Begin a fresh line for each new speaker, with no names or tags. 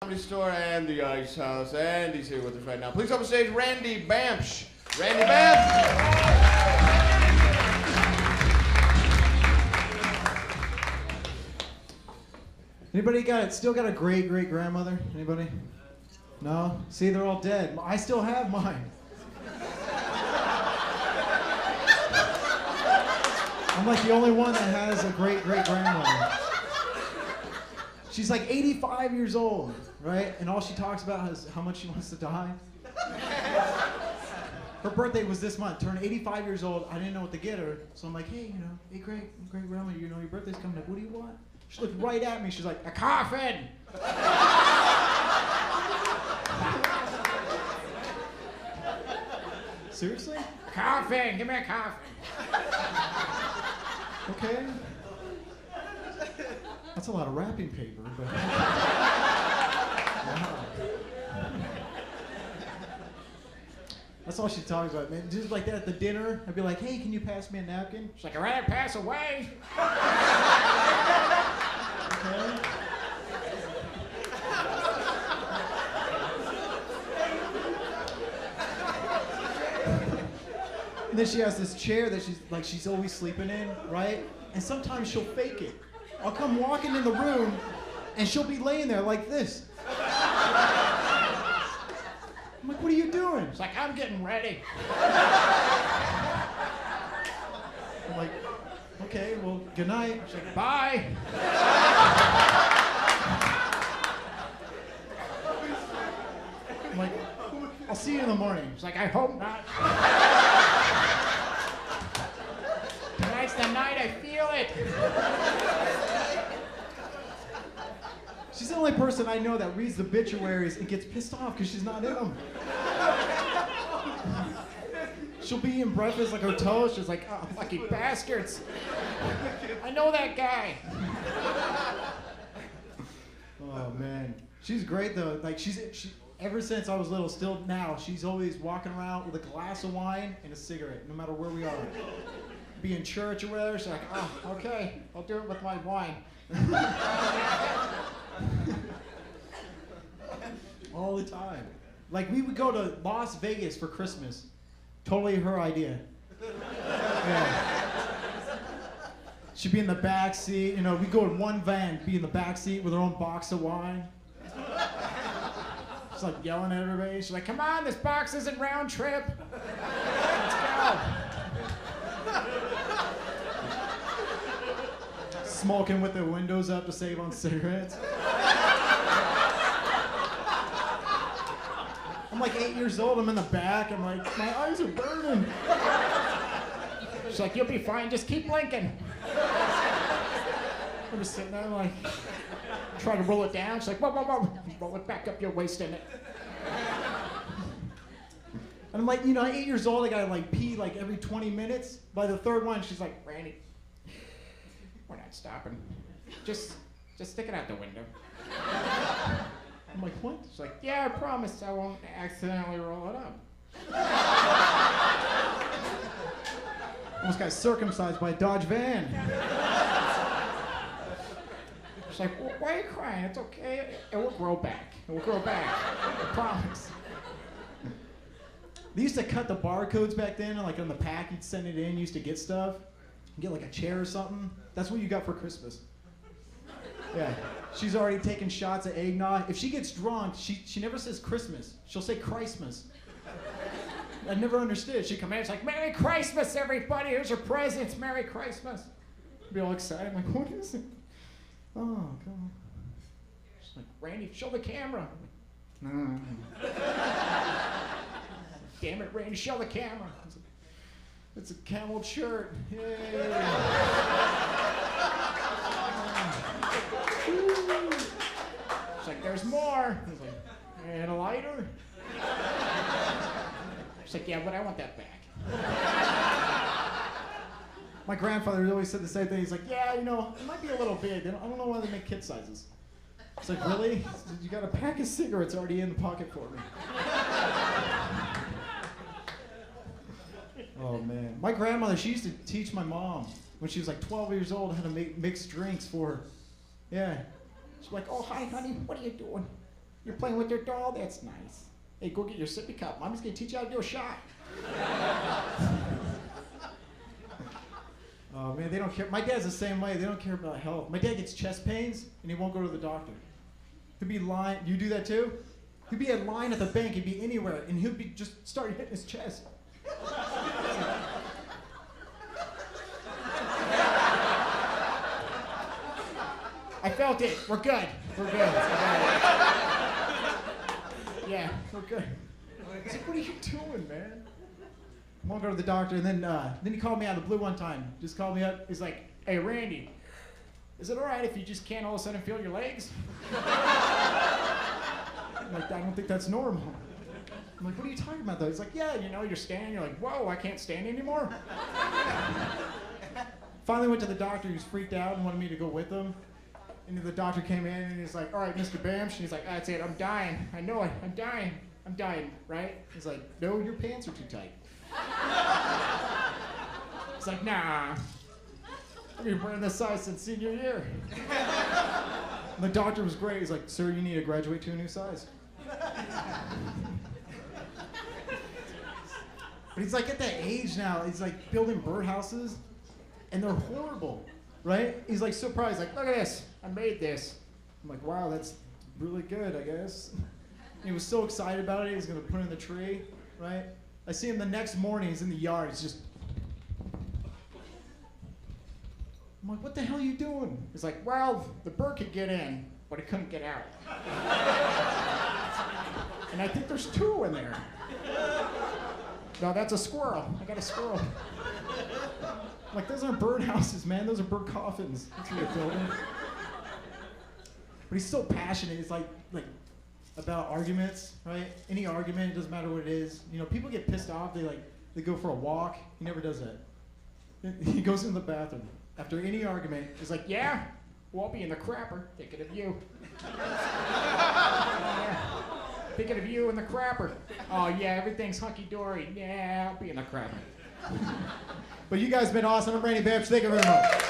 Comedy Store and the Ice House, and he's here with us right now. Please up on stage, Randy Bamsch. Randy Bamsch.
Anybody still got a great grandmother? Anybody? No? See, they're all dead. I still have mine. I'm like the only one that has a great grandmother. She's like 85 years old, right? And all she talks about is how much she wants to die. Her birthday was this month, turned 85 years old. I didn't know what to get her. So I'm like, hey, hey, great grandma, your birthday's coming up. What do you want? She looked right at me. She's like, a coffin. Seriously? A coffin. Give me a coffin. Okay. That's a lot of wrapping paper, but wow. That's all she talks about, man. Just like that at the dinner, I'd be like, hey, can you pass me a napkin? She's like, I'd rather pass away. Okay. And then she has this chair that she's always sleeping in, right? And sometimes she'll fake it. I'll come walking in the room, and she'll be laying there like this. I'm like, what are you doing? She's like, I'm getting ready. I'm like, okay, well, good night. She's like, bye. I'm like, I'll see you in the morning. She's like, I hope not. Tonight's the night, I feel it. She's the only person I know that reads the obituaries and gets pissed off because she's not in them. She'll be eating breakfast like her toast. She's like, oh, lucky bastards. I know that guy. Oh, man. She's great, though. Like, she ever since I was little, still now, she's always walking around with a glass of wine and a cigarette, no matter where we are. Be in church or whatever, she's like, oh, okay, I'll do it with my wine. All the time. Like, we would go to Las Vegas for Christmas. Totally her idea. Yeah. She'd be in the back seat. You know, we'd go in one van, be in the back seat with her own box of wine. She's like yelling at everybody. She's like, come on, this box isn't round trip. Let's go. Smoking with the windows up to save on cigarettes. I'm like 8 years old, I'm in the back, I'm like, my eyes are burning. She's like, you'll be fine, just keep blinking. I'm just sitting there like, trying to roll it down. She's like, whoa, roll it back up, you're wasting it. And I'm like, 8 years old, I gotta like pee like every 20 minutes. By the third one, she's like, Randy, we're not stopping. Just stick it out the window. I'm like, what? She's like, yeah, I promise I won't accidentally roll it up. Almost got circumcised by a Dodge van. She's like, why are you crying? It's okay. It will grow back. It will grow back. I promise. They used to cut the barcodes back then, and like on the pack, you'd send it in, you used to get stuff. Get like a chair or something. That's what you got for Christmas. Yeah. She's already taken shots of eggnog. If she gets drunk, she never says Christmas. She'll say Christmas. I never understood. She'd come in, it's like, Merry Christmas, everybody. Here's your presents. Merry Christmas. I'd be all excited. I'm like, what is it? Oh, God. She's like, Randy, show the camera. No. Damn it, Randy, show the camera. It's a camel shirt. Yay. She's like, there's more. He's like, and a lighter? She's like, yeah, but I want that back. My grandfather always said the same thing. He's like, yeah, it might be a little big. I don't know why they make kid sizes. It's like, really? You got a pack of cigarettes already in the pocket for me. Oh, man. My grandmother, she used to teach my mom when she was like 12 years old how to make mixed drinks for her. Yeah. She's like, oh, hi, honey, what are you doing? You're playing with your doll? That's nice. Hey, go get your sippy cup. Mommy's gonna teach you how to do a shot. Oh man, they don't care. My dad's the same way. They don't care about health. My dad gets chest pains and he won't go to the doctor. He'll be lying. You do that too? He'd be in line at the bank. He'd be anywhere, and he'll be just start hitting his chest. I felt it. We're good. We're good. Yeah, we're good. I was like, what are you doing, man? I won't go to the doctor, and then he called me out of the blue one time. Just called me up. He's like, hey, Randy, is it all right if you just can't all of a sudden feel your legs? I'm like, I don't think that's normal. I'm like, what are you talking about, though? He's like, yeah, you know, you're standing. You're like, whoa, I can't stand anymore. Finally went to the doctor. He was freaked out and wanted me to go with him. And then the doctor came in, and he's like, all right, Mr. Bamsch. And he's like, that's it, I'm dying. I know it, I'm dying. I'm dying, right? He's like, no, your pants are too tight. He's like, nah. I've been wearing this size since senior year. And the doctor was great. He's like, sir, you need to graduate to a new size. But he's like at that age now, he's like building birdhouses, and they're horrible, right? He's like surprised, like, look at this, I made this. I'm like, wow, that's really good, I guess. And he was so excited about it, he was gonna put it in the tree, right? I see him the next morning, he's in the yard, he's just, I'm like, what the hell are you doing? He's like, well, the bird could get in, but it couldn't get out. And I think there's two in there. No, that's a squirrel. I got a squirrel. Like, those aren't bird houses, man. Those are bird coffins. That's what you're building. But he's so passionate. It's like about arguments, right? Any argument, it doesn't matter what it is. You know, people get pissed off. They go for a walk. He never does that. He goes in the bathroom. After any argument, he's like, yeah, well, I'll be in the crapper, thinking of you. Yeah. Thinking of you in the crapper. Oh, yeah, everything's hunky-dory. Yeah, I'll be in the crapper. But you guys have been awesome. I'm Randy Bamsch. Thank you very much.